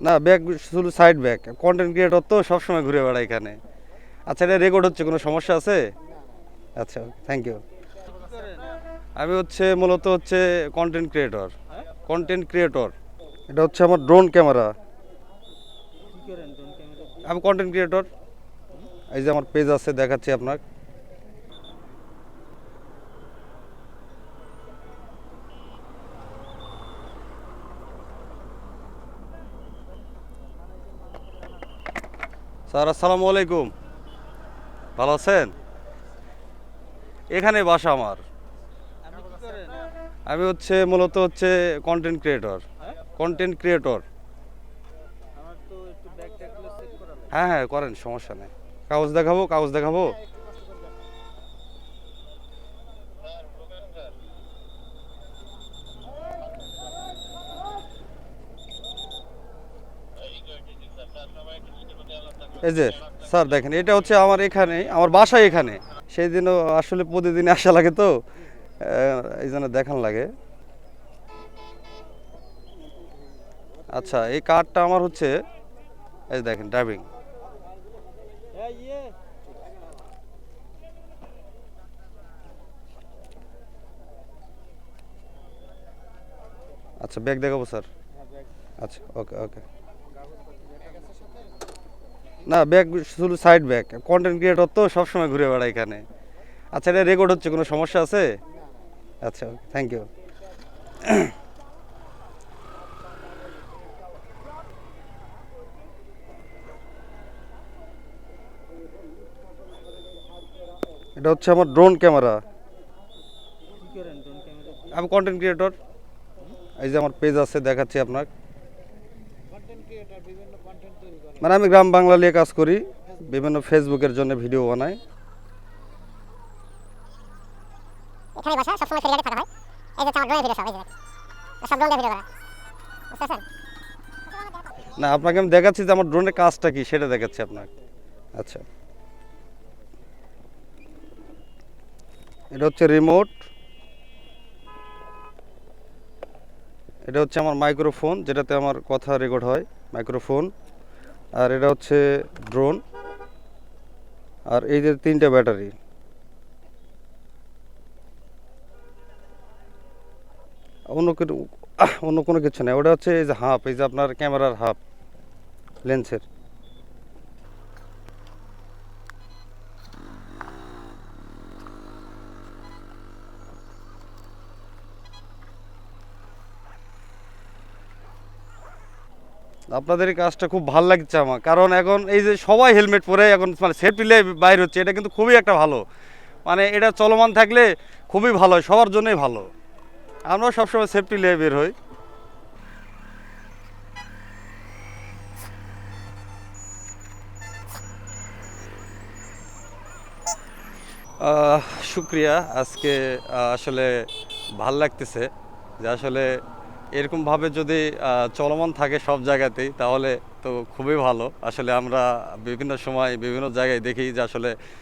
না ব্যাক, শুধু side back. Content creator তো সবসময় ঘুরে বেড়ায় এখানে। আচ্ছা, এটা রেকর্ড হচ্ছে, কোনো সমস্যা আছে? আচ্ছা, থ্যাংক ইউ। আমি মূলত কন্টেন্ট ক্রিয়েটর। Content creator. এটা হচ্ছে আমার ড্রোন ক্যামেরা। আমি কন্টেন্ট ক্রিয়েটর। এই যে আমার পেজ আছে, দেখাচ্ছি আপনার। স্যার, আসসালামু আলাইকুম। ভালো আছেন? এখানে বাসা আমার। আমি মূলত কন্টেন্ট ক্রিয়েটর। Content creator. হ্যাঁ হ্যাঁ, করেন, সমস্যা নেই। কাগজ দেখাবো, কাগজ দেখাবো। এই যে স্যার দেখেন, এটা আমার এখানে, আমার বাসায় এখানে। সেই দিনও আসলে প্রতিদিন আসা লাগে তো, এই জন্য দেখান লাগে। আচ্ছা, এই কার্ডটা আমার এই দেখেন, ড্রাইভিং। আচ্ছা, ব্যাগ দেখাবো স্যার? আচ্ছা, ওকে ওকে। না ব্যাগ, শুধু সাইড ব্যাক। কন্টেন্ট ক্রিয়েটর তো সবসময় ঘুরে বেড়ায় এখানে। আচ্ছা, এটা রেকর্ড হচ্ছে, কোনো সমস্যা আছে? আচ্ছা, থ্যাংক ইউ। এটা আমার ড্রোন ক্যামেরা। আমি কন্টেন্ট ক্রিয়েটর। এই যে আমার পেজ আছে, দেখাচ্ছি আপনার। মানে আমি গ্রাম বাংলা নিয়ে কাজ করি, বিভিন্ন ফেসবুকের জন্য ভিডিও বানাই। এখানে বসা সব সময় ফেরিঘাটে থাকা হয়। এই যে আমার ড্রোনের ভিডিও সব, এই যে সব ড্রোনের ভিডিও করা, বুঝতেছেন? না, আপনাকে আমি দেখাচ্ছি যে আমার ড্রোনের কাজটা কি, সেটা দেখাচ্ছি আপনাকে। আচ্ছা, এটা রিমোট। এটা আমার মাইক্রোফোন, যেটাতে আমার কথা রেকর্ড হয়, মাইক্রোফোন। আর এটা ড্রোন। আর এই যে 3টা ব্যাটারি। অন্য কিছু, অন্য কোনো কিছু নেই। ওটা এই যে হাফ, এই যে আপনার ক্যামেরার হাফ লেন্সের। আপনাদের এই কাজটা খুব ভালো লাগছে আমার, কারণ এখন এই যে সবাই হেলমেট পরে এখন মানে সেফটি নিয়ে বাইর হচ্ছে, এটা কিন্তু খুবই একটা ভালো, মানে এটা চলমান থাকলে খুবই ভালো হয়, সবার জন্যই ভালো। আমরা সবসময় সেফটি নিয়ে বের হই। শুক্রিয়া। আজকে আসলে ভাল লাগতেছে যে আসলে এরকমভাবে যদি চলমান থাকে সব জায়গাতেই, তাহলে তো খুবই ভালো। আসলে আমরা বিভিন্ন সময় বিভিন্ন জায়গায় দেখি যে আসলে